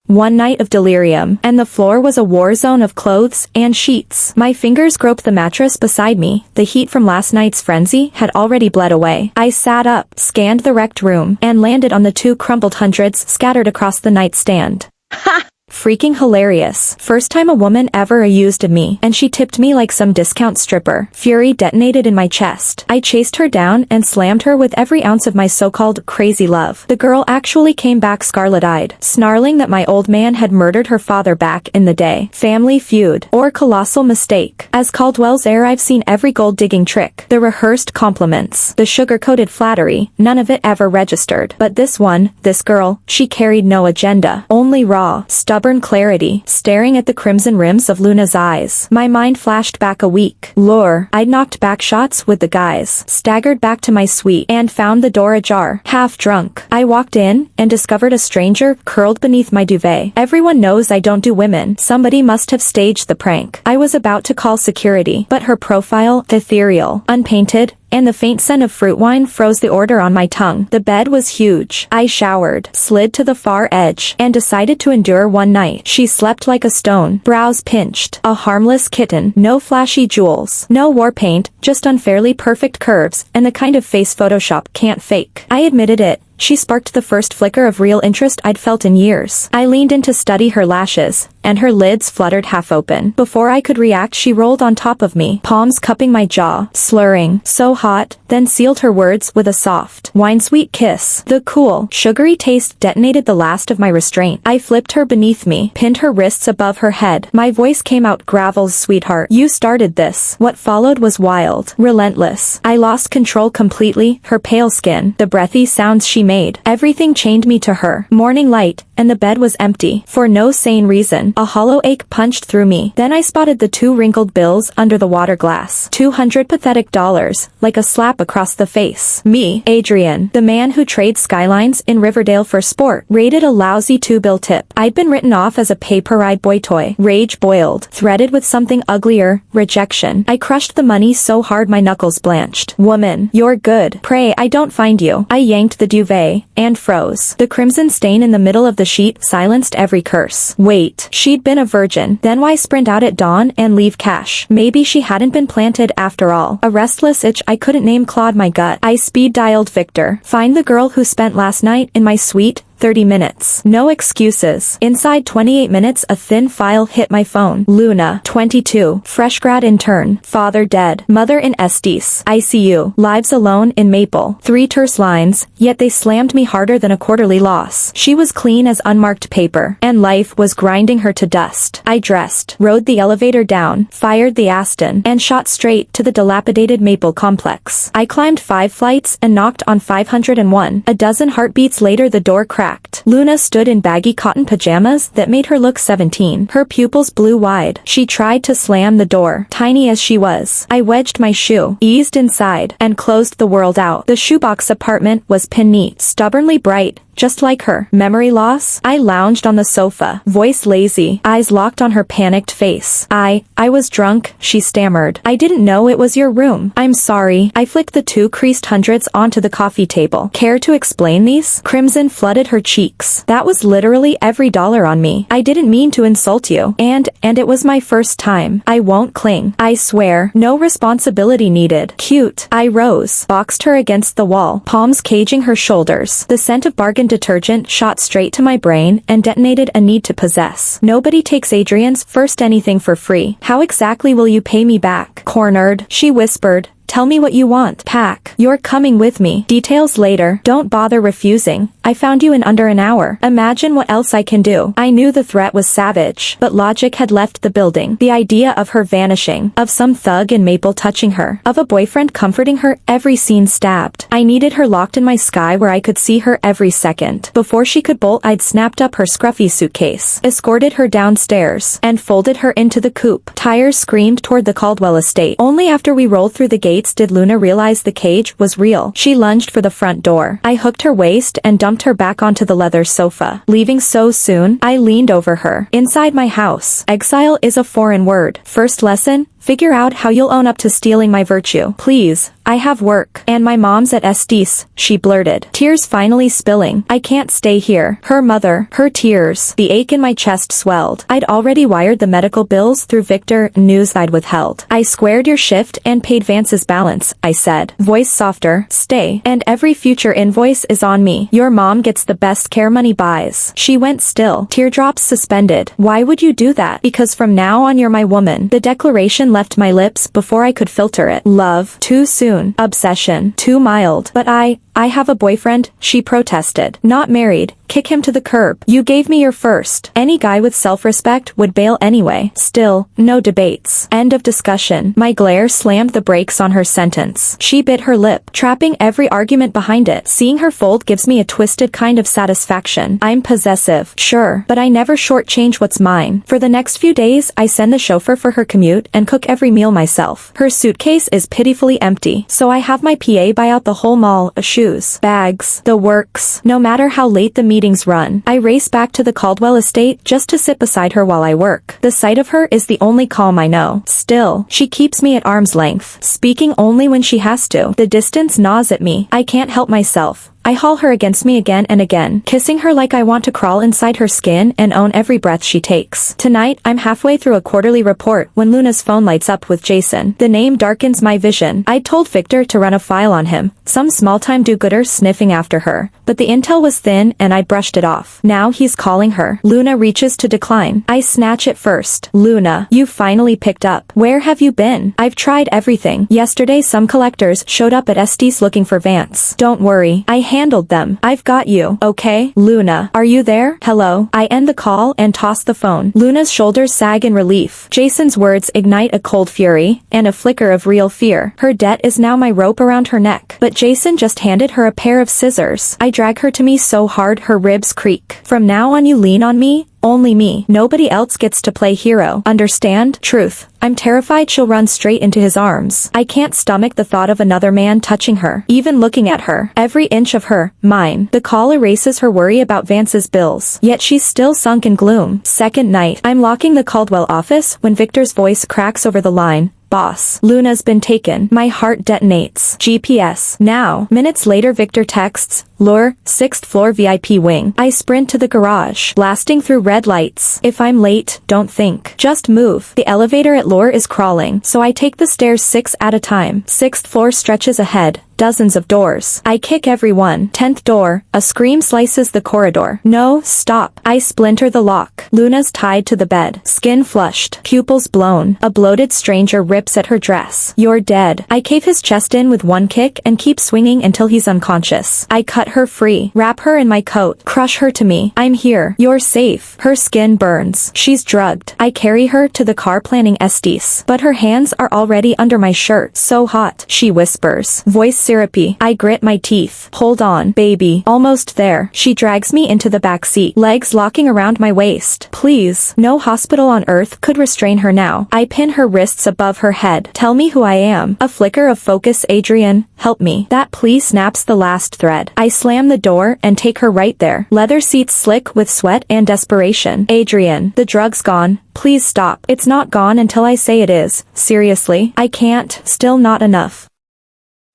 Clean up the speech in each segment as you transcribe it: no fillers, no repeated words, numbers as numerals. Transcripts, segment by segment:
One night of delirium, and the floor was a war zone of clothes and sheets. My fingers groped the mattress beside me. The heat from last night's frenzy had already bled away. I sat up, scanned the wrecked room, and landed on the 2 crumpled hundreds scattered across the nightstand. Ha! Freaking hilarious. First time a woman ever used me, and she tipped me like some discount stripper. Fury detonated in my chest. I chased her down and slammed her with every ounce of my so-called crazy love. The girl actually came back scarlet-eyed, snarling that my old man had murdered her father back in the day. Family feud, or colossal mistake. As Caldwell's heir, I've seen every gold-digging trick. The rehearsed compliments, the sugar-coated flattery, none of it ever registered. But this one, this girl, she carried no agenda, only raw, stubborn clarity, staring at the crimson rims of Luna's eyes. My mind flashed back a week. Lure. I'd knocked back shots with the guys, staggered back to my suite, and found the door ajar. Half drunk, I walked in, and discovered a stranger curled beneath my duvet. Everyone knows I don't do women. Somebody must have staged the prank. I was about to call security, but her profile, ethereal, unpainted, and the faint scent of fruit wine froze the order on my tongue. The bed was huge. I showered, slid to the far edge, and decided to endure one night. She slept like a stone, brows pinched, a harmless kitten, no flashy jewels, no war paint, just unfairly perfect curves, and the kind of face Photoshop can't fake. I admitted it. She sparked the first flicker of real interest I'd felt in years. I leaned in to study her lashes, and her lids fluttered half open. Before I could react, she rolled on top of me, palms cupping my jaw, slurring, so hot, then sealed her words with a soft, wine-sweet kiss. The cool, sugary taste detonated the last of my restraint. I flipped her beneath me, pinned her wrists above her head. My voice came out, "Gravels, sweetheart. You started this." What followed was wild, relentless. I lost control completely, her pale skin, the breathy sounds she made. Everything chained me to her. Morning light, and the bed was empty. For no sane reason, a hollow ache punched through me. Then I spotted the 2 wrinkled bills under the water glass. $200 pathetic dollars, like a slap across the face. Me, Adrian, the man who trades skylines in Riverdale for sport, rated a lousy 2-bill tip. I'd been written off as a pay-per-ride boy toy. Rage boiled, threaded with something uglier, rejection. I crushed the money so hard my knuckles blanched. Woman, you're good. Pray I don't find you. I yanked the duvet and froze. The crimson stain in the middle of the sheet silenced every curse. Wait, she'd been a virgin. Then why sprint out at dawn and leave cash? Maybe she hadn't been planted after all. A restless itch I couldn't name clawed my gut. I speed-dialed Victor. Find the girl who spent last night in my suite. 30 minutes. No excuses. Inside 28 minutes a thin file hit my phone. Luna, 22, fresh grad intern, father dead, mother in Estes, ICU, lives alone in Maple. 3 terse lines, yet they slammed me harder than a quarterly loss. She was clean as unmarked paper, and life was grinding her to dust. I dressed, rode the elevator down, fired the Aston, and shot straight to the dilapidated Maple complex. I climbed 5 flights and knocked on 501. A dozen heartbeats later the door cracked. Luna stood in baggy cotton pajamas that made her look 17. Her pupils blew wide. She tried to slam the door, tiny as she was. I wedged my shoe, eased inside, and closed the world out. The shoebox apartment was pin neat, stubbornly bright, just like her. Memory loss? I lounged on the sofa, voice lazy, eyes locked on her panicked face. I was drunk, she stammered. I didn't know it was your room. I'm sorry. I flicked the 2 creased hundreds onto the coffee table. Care to explain these? Crimson flooded her cheeks. That was literally every dollar on me. I didn't mean to insult you. And it was my first time. I won't cling. I swear. No responsibility needed. Cute. I rose, boxed her against the wall, palms caging her shoulders. The scent of bargain detergent shot straight to my brain and detonated a need to possess. Nobody takes Adrian's first anything for free. How exactly will you pay me back? Cornered, she whispered. Tell me what you want. Pack. You're coming with me. Details later. Don't bother refusing. I found you in under an hour. Imagine what else I can do. I knew the threat was savage, but logic had left the building. The idea of her vanishing, of some thug in Maple touching her, of a boyfriend comforting her, every scene stabbed. I needed her locked in my sky where I could see her every second. Before she could bolt, I'd snapped up her scruffy suitcase, escorted her downstairs, and folded her into the coupe. Tires screamed toward the Caldwell estate. Only after we rolled through the gate did Luna realize the cage was real. She lunged for the front door. I hooked her waist and dumped her back onto the leather sofa. Leaving so soon, I leaned over her. Inside my house, exile is a foreign word. First lesson, Figure out how you'll own up to stealing my virtue. Please, I have work. And my mom's at Estes, she blurted. Tears finally spilling. I can't stay here. Her mother, her tears. The ache in my chest swelled. I'd already wired the medical bills through Victor, news I'd withheld. I squared your shift and paid Vance's balance, I said. Voice softer, stay. And every future invoice is on me. Your mom gets the best care money buys. She went still, teardrops suspended. Why would you do that? Because from now on you're my woman. The declaration left my lips before I could filter it. Love, too soon. Obsession, too mild. But I have a boyfriend, she protested. Not married. Kick him to the curb. You gave me your first. Any guy with self-respect would bail anyway. Still, no debates. End of discussion. My glare slammed the brakes on her sentence. She bit her lip, trapping every argument behind it. Seeing her fold gives me a twisted kind of satisfaction. I'm possessive, sure, but I never shortchange what's mine. For the next few days, I send the chauffeur for her commute and cook every meal myself. Her suitcase is pitifully empty, so I have my PA buy out the whole mall, shoes, bags, the works. No matter how late the meetings run, I race back to the Caldwell estate just to sit beside her while I work. The sight of her is the only calm I know. Still, she keeps me at arm's length, speaking only when she has to. The distance gnaws at me. I can't help myself. I haul her against me again and again, kissing her like I want to crawl inside her skin and own every breath she takes. Tonight, I'm halfway through a quarterly report when Luna's phone lights up with Jason. The name darkens my vision. I'd told Victor to run a file on him, some small-time do-gooder sniffing after her, but the intel was thin and I'd brushed it off. Now he's calling her. Luna reaches to decline. I snatch it first. Luna, you finally picked up. Where have you been? I've tried everything. Yesterday some collectors showed up at Estes looking for Vance. Don't worry, I handled them. I've got you, okay? Luna, are you there? Hello? I end the call and toss the phone. Luna's shoulders sag in relief. Jason's words ignite a cold fury and a flicker of real fear. Her debt is now my rope around her neck. But Jason just handed her a pair of scissors. I drag her to me so hard her ribs creak. From now on you lean on me. Only me. Nobody else gets to play hero. Understand? Truth. I'm terrified she'll run straight into his arms. I can't stomach the thought of another man touching her, even looking at her. Every inch of her, mine. The call erases her worry about Vance's bills. Yet she's still sunk in gloom. Second night. I'm locking the Caldwell office when Victor's voice cracks over the line. Boss. Luna's been taken. My heart detonates. GPS. Now. Minutes later Victor texts, Lure, 6th floor VIP wing. I sprint to the garage, blasting through red lights. If I'm late, don't think. Just move. The elevator at Lure is crawling, so I take the stairs 6 at a time. 6th floor stretches ahead. Dozens of doors. I kick every one. 10th door. A scream slices the corridor. No, stop. I splinter the lock. Luna's tied to the bed. Skin flushed. Pupils blown. A bloated stranger rips at her dress. You're dead. I cave his chest in with one kick and keep swinging until he's unconscious. I cut her free. Wrap her in my coat. Crush her to me. I'm here. You're safe. Her skin burns. She's drugged. I carry her to the car planning Estes. But her hands are already under my shirt. So hot. She whispers. Voice syrupy. I grit my teeth. Hold on, baby. Almost there. She drags me into the back seat, legs locking around my waist. Please. No hospital on earth could restrain her now. I pin her wrists above her head. Tell me who I am. A flicker of focus. Adrian, help me. That plea snaps the last thread. I slam the door and take her right there. Leather seats slick with sweat and desperation. Adrian, the drug's gone. Please stop. It's not gone until I say it is. Seriously, I can't. Still not enough.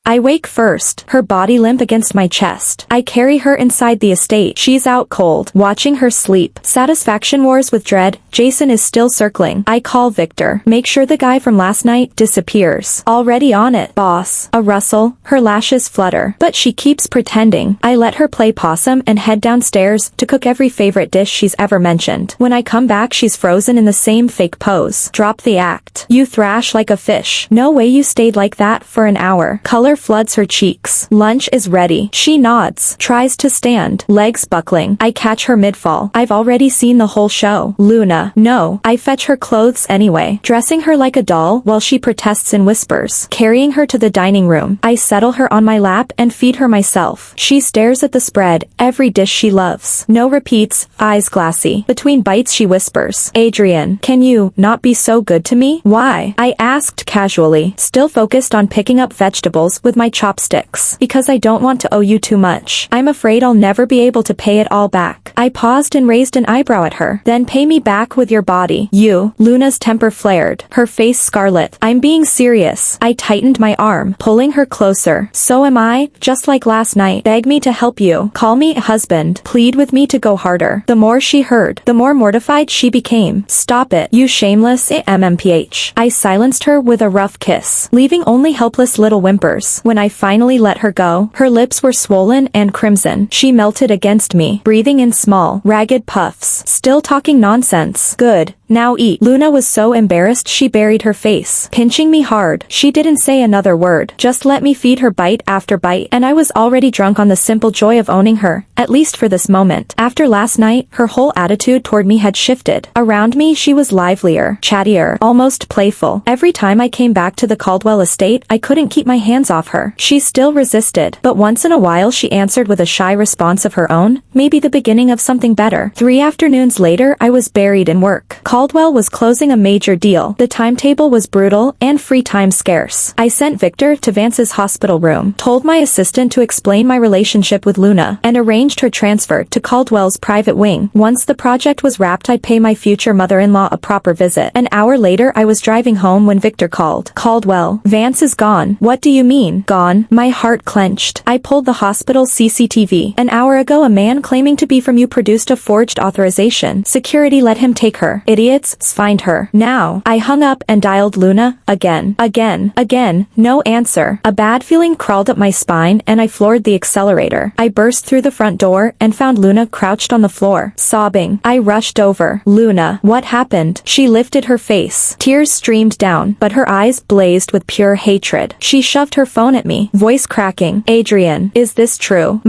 I wake first, her body limp against my chest. I carry her inside the estate. She's out cold, watching her sleep. Satisfaction wars with dread. Jason is still circling. I call Victor. Make sure the guy from last night disappears. Already on it, boss. A rustle, her lashes flutter. But she keeps pretending. I let her play possum and head downstairs to cook every favorite dish she's ever mentioned. When I come back she's frozen in the same fake pose. Drop the act. You thrash like a fish. No way you stayed like that for an hour. Color floods her cheeks. Lunch is ready. She nods, tries to stand, legs buckling. I catch her mid-fall. I've already seen the whole show. Luna, no. I fetch her clothes anyway, dressing her like a doll while she protests in whispers. Carrying her to the dining room, I settle her on my lap and feed her myself. She stares at the spread, every dish she loves. No repeats, eyes glassy. Between bites she whispers, Adrian, can you not be so good to me? Why? I asked casually, still focused on picking up vegetables with my chopsticks. Because I don't want to owe you too much. I'm afraid I'll never be able to pay it all back. I paused and raised an eyebrow at her. Then pay me back with your body. You. Luna's temper flared, her face scarlet. I'm being serious. I tightened my arm, pulling her closer. So am I, just like last night. Beg me to help you. Call me a husband. Plead with me to go harder. The more she heard, the more mortified she became. Stop it, you shameless MMPH. I silenced her with a rough kiss, leaving only helpless little whimpers. When I finally let her go, her lips were swollen and crimson. She melted against me, breathing in small, ragged puffs. Still talking nonsense. Good. Now eat. Luna was so embarrassed she buried her face, pinching me hard. She didn't say another word, just let me feed her bite after bite, and I was already drunk on the simple joy of owning her, at least for this moment. After last night, her whole attitude toward me had shifted. Around me she was livelier, chattier, almost playful. Every time I came back to the Caldwell estate, I couldn't keep my hands off her. She still resisted, but once in a while she answered with a shy response of her own, maybe the beginning of something better. 3 afternoons later I was buried in work. Caldwell was closing a major deal. The timetable was brutal and free time scarce. I sent Victor to Vance's hospital room, told my assistant to explain my relationship with Luna, and arranged her transfer to Caldwell's private wing. Once the project was wrapped, I'd pay my future mother-in-law a proper visit. An hour later I was driving home when Victor called. Caldwell, Vance is gone. What do you mean, gone? My heart clenched. I pulled the hospital's CCTV. An hour ago a man claiming to be from you produced a forged authorization. Security let him take her. Idiots, find her. Now. I hung up and dialed Luna, again. No answer. A bad feeling crawled up my spine and I floored the accelerator. I burst through the front door and found Luna crouched on the floor, sobbing. I rushed over. Luna, what happened? She lifted her face. Tears streamed down, but her eyes blazed with pure hatred. She shoved her phone at me, voice cracking. Adrian, is this true?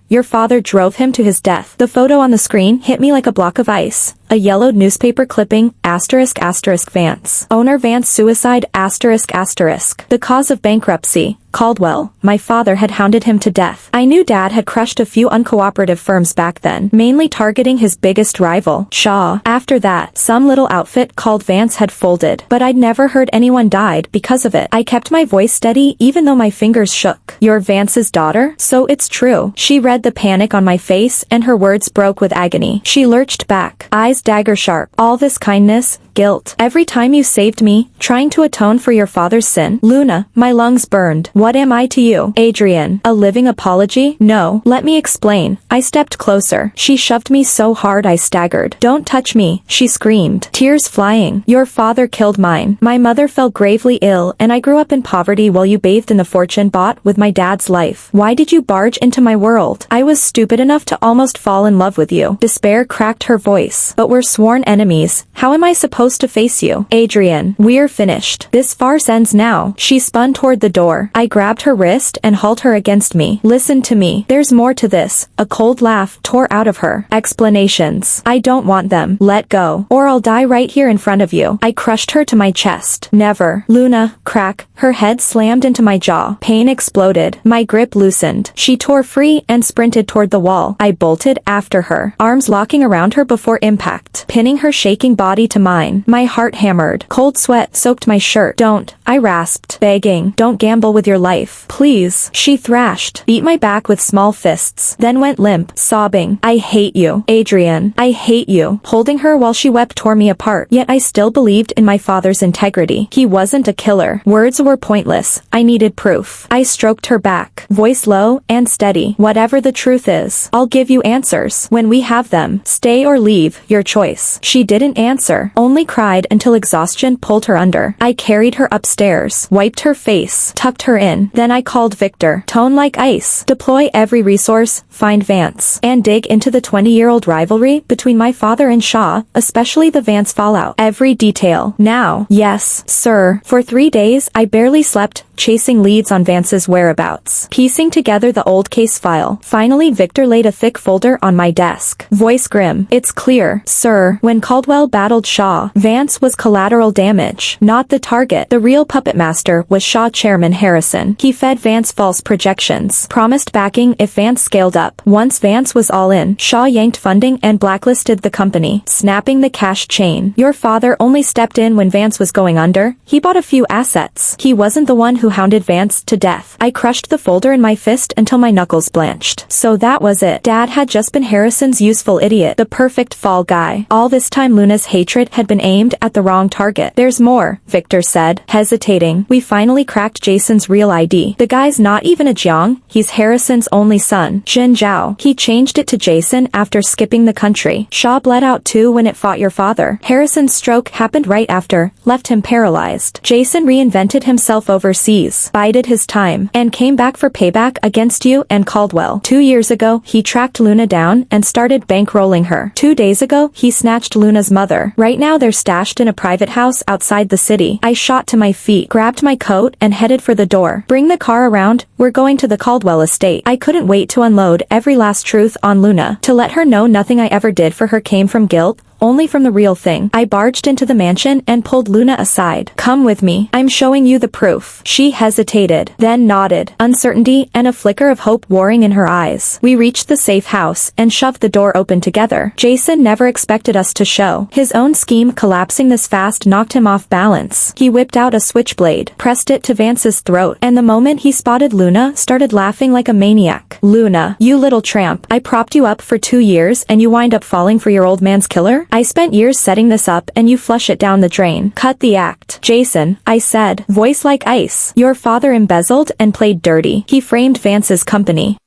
Your father drove him to his death. The photo on the screen hit me like a block of ice. A yellowed newspaper clipping, *** Vance. Owner Vance suicide, ***. The cause of bankruptcy. Caldwell, my father had hounded him to death. I knew Dad had crushed a few uncooperative firms back then, mainly targeting his biggest rival, Shaw. After that, some little outfit called Vance had folded, but I'd never heard anyone died because of it. I kept my voice steady even though my fingers shook. You're Vance's daughter? So it's true. She read the panic on my face and her words broke with agony. She lurched back, eyes dagger sharp. All this kindness, guilt. Every time you saved me, trying to atone for your father's sin. Luna, my lungs burned. What am I to you? Adrian, a living apology? No, let me explain. I stepped closer. She shoved me so hard I staggered. Don't touch me, she screamed, tears flying. Your father killed mine. My mother fell gravely ill and I grew up in poverty while you bathed in the fortune bought with my dad's life. Why did you barge into my world? I was stupid enough to almost fall in love with you. Despair cracked her voice. But we're sworn enemies. How am I supposed to face you? Adrian, we're finished. This farce ends now. She spun toward the door. I grabbed her wrist and hauled her against me. Listen to me. There's more to this. A cold laugh tore out of her. Explanations. I don't want them. Let go, or I'll die right here in front of you. I crushed her to my chest. Never. Luna, crack. Her head slammed into my jaw. Pain exploded. My grip loosened. She tore free and sprinted toward the wall. I bolted after her, arms locking around her before impact, pinning her shaking body to mine. My heart hammered. Cold sweat soaked my shirt. Don't, I rasped, begging. Don't gamble with your life. Please. She thrashed, beat my back with small fists, then went limp, sobbing. I hate you, Adrian. I hate you. Holding her while she wept tore me apart, yet I still believed in my father's integrity. He wasn't a killer. Words were pointless. I needed proof. I stroked her back, voice low and steady. Whatever the truth is, I'll give you answers. When we have them, stay or leave, your choice. She didn't answer, only cried until exhaustion pulled her under. I carried her upstairs, wiped her face, tucked her in. Then I called Victor, tone like ice. Deploy every resource, find Vance, and dig into the 20-year-old rivalry between my father and Shaw, especially the Vance fallout. Every detail. Now. Yes, sir. For 3 days, I barely slept, chasing leads on Vance's whereabouts, piecing together the old case file. Finally, Victor laid a thick folder on my desk. Voice grim. It's clear, sir. When Caldwell battled Shaw, Vance was collateral damage, not the target. The real puppet master was Shaw chairman Harrison. He fed Vance false projections, promised backing if Vance scaled up. Once Vance was all in, Shaw yanked funding and blacklisted the company, snapping the cash chain. Your father only stepped in when Vance was going under. He bought a few assets. He wasn't the one who who hounded Vance to death. I crushed the folder in my fist until my knuckles blanched. So that was it. Dad had just been Harrison's useful idiot, the perfect fall guy. All this time Luna's hatred had been aimed at the wrong target. There's more, Victor said, hesitating. We finally cracked Jason's real ID. The guy's not even a Jiang, he's Harrison's only son, Jin Zhao. He changed it to Jason after skipping the country. Shaw bled out too when it fought your father. Harrison's stroke happened right after, left him paralyzed. Jason reinvented himself overseas, bided his time, and came back for payback against you and Caldwell. 2 years ago, he tracked Luna down and started bankrolling her. 2 days ago, he snatched Luna's mother. Right now they're stashed in a private house outside the city. I shot to my feet, grabbed my coat, and headed for the door. Bring the car around, we're going to the Caldwell estate. I couldn't wait to unload every last truth on Luna, to let her know nothing I ever did for her came from guilt, only from the real thing. I barged into the mansion and pulled Luna aside. Come with me. I'm showing you the proof. She hesitated, then nodded, uncertainty and a flicker of hope warring in her eyes. We reached the safe house and shoved the door open together. Jason never expected us to show. His own scheme collapsing this fast knocked him off balance. He whipped out a switchblade, pressed it to Vance's throat, and the moment he spotted Luna, started laughing like a maniac. Luna, you little tramp. I propped you up for 2 years and you wind up falling for your old man's killer? I spent years setting this up and you flush it down the drain. Cut the act. Jason, I said, voice like ice. Your father embezzled and played dirty. He framed Vance's company.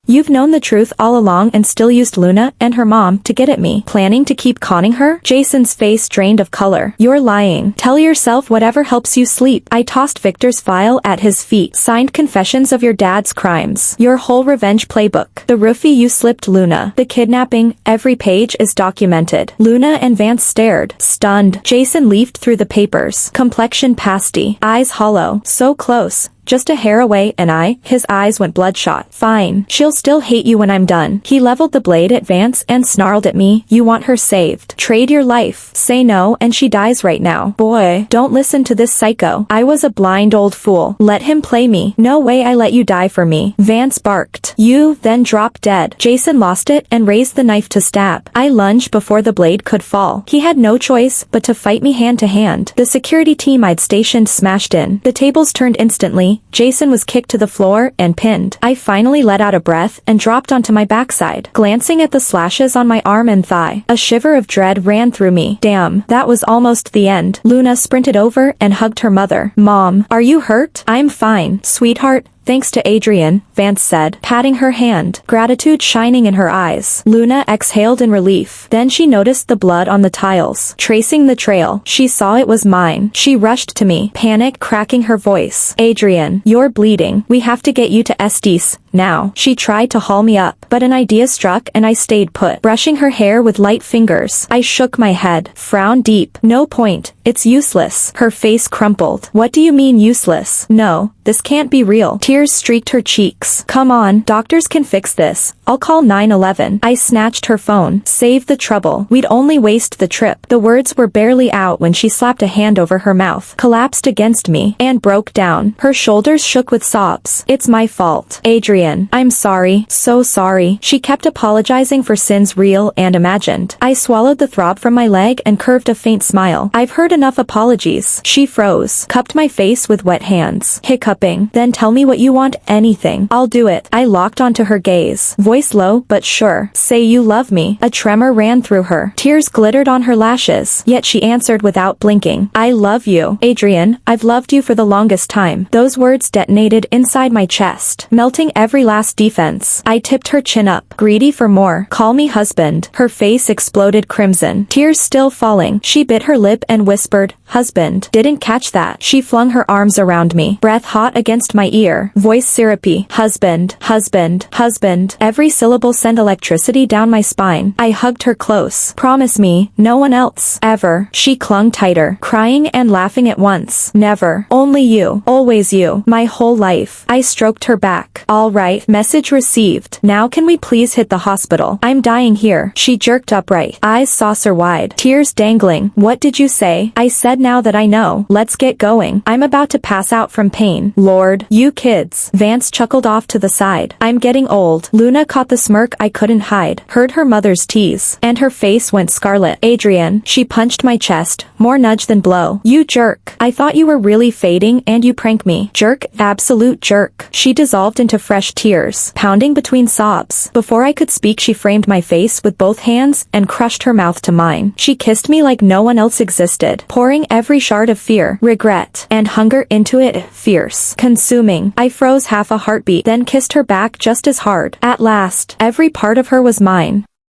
You've known the truth all along and still used Luna and her mom to get at me, planning to keep conning her? Jason's face drained of color. You're lying. Tell yourself whatever helps you sleep. I tossed Victor's file at his feet. Signed confessions of your dad's crimes. Your whole revenge playbook. The roofie you slipped Luna. The kidnapping, every page is documented. Luna and Vance stared, stunned. Jason leafed through the papers. Complexion pasty. Eyes hollow. So close. Just a hair away and his eyes went bloodshot. Fine. She'll still hate you when I'm done. He leveled the blade at Vance and snarled at me. You want her saved. Trade your life. Say no and she dies right now. Boy, don't listen to this psycho. I was a blind old fool. Let him play me. No way I let you die for me. Vance barked. You then dropped dead. Jason lost it and raised the knife to stab. I lunged before the blade could fall. He had no choice but to fight me hand to hand. The security team I'd stationed smashed in. The tables turned instantly. Jason was kicked to the floor and pinned. I finally let out a breath and dropped onto my backside, glancing at the slashes on my arm and thigh. A shiver of dread ran through me. Damn, that was almost the end. Luna sprinted over and hugged her mother. Mom, are you hurt? I'm fine, sweetheart. Thanks to Adrian, Vance said, patting her hand, gratitude shining in her eyes. Luna exhaled in relief. Then she noticed the blood on the tiles, tracing the trail. She saw it was mine. She rushed to me, panic cracking her voice. Adrian, you're bleeding. We have to get you to Estes now. She tried to haul me up, but an idea struck and I stayed put, brushing her hair with light fingers. I shook my head, frowned deep. No point. It's useless. Her face crumpled. What do you mean useless? No, this can't be real. Tears streaked her cheeks. Come on, doctors can fix this. I'll call 911. I snatched her phone. Save the trouble. We'd only waste the trip. The words were barely out when she slapped a hand over her mouth, collapsed against me, and broke down. Her shoulders shook with sobs. It's my fault. Adrian, I'm sorry. So sorry. She kept apologizing for sins real and imagined. I swallowed the throb from my leg and curved a faint smile. I've heard enough apologies. She froze, cupped my face with wet hands, hiccuping. Then tell me what you want. Anything. I'll do it. I locked onto her gaze, voice low but sure. Say you love me. A tremor ran through her. Tears glittered on her lashes, yet she answered without blinking. I love you. Adrian, I've loved you for the longest time. Those words detonated inside my chest, melting every last defense. I tipped her chin up, greedy for more. Call me husband. Her face exploded crimson, tears still falling. She bit her lip and whispered, husband. Didn't catch that. She flung her arms around me, breath hot against my ear, voice syrupy. Husband, husband, husband. Every syllable sent electricity down my spine. I hugged her close. Promise me, no one else. Ever. She clung tighter, crying and laughing at once. Never. Only you. Always you. My whole life. I stroked her back. All right. Message received. Now can we please hit the hospital? I'm dying here. She jerked upright, eyes saucer wide, tears dangling. What did you say? I said now that I know. Let's get going. I'm about to pass out from pain. Lord, you kids. kids. Vance chuckled off to the side. I'm getting old. Luna caught the smirk I couldn't hide. Heard her mother's tease. And her face went scarlet. Adrian, she punched my chest. More nudge than blow. You jerk. I thought you were really fading and you prank me. Jerk, absolute jerk. She dissolved into fresh tears, pounding between sobs. Before I could speak, she framed my face with both hands and crushed her mouth to mine. She kissed me like no one else existed, pouring every shard of fear, regret, and hunger into it, fierce, consuming. I froze half a heartbeat, then kissed her back just as hard. At last, every part of her was mine.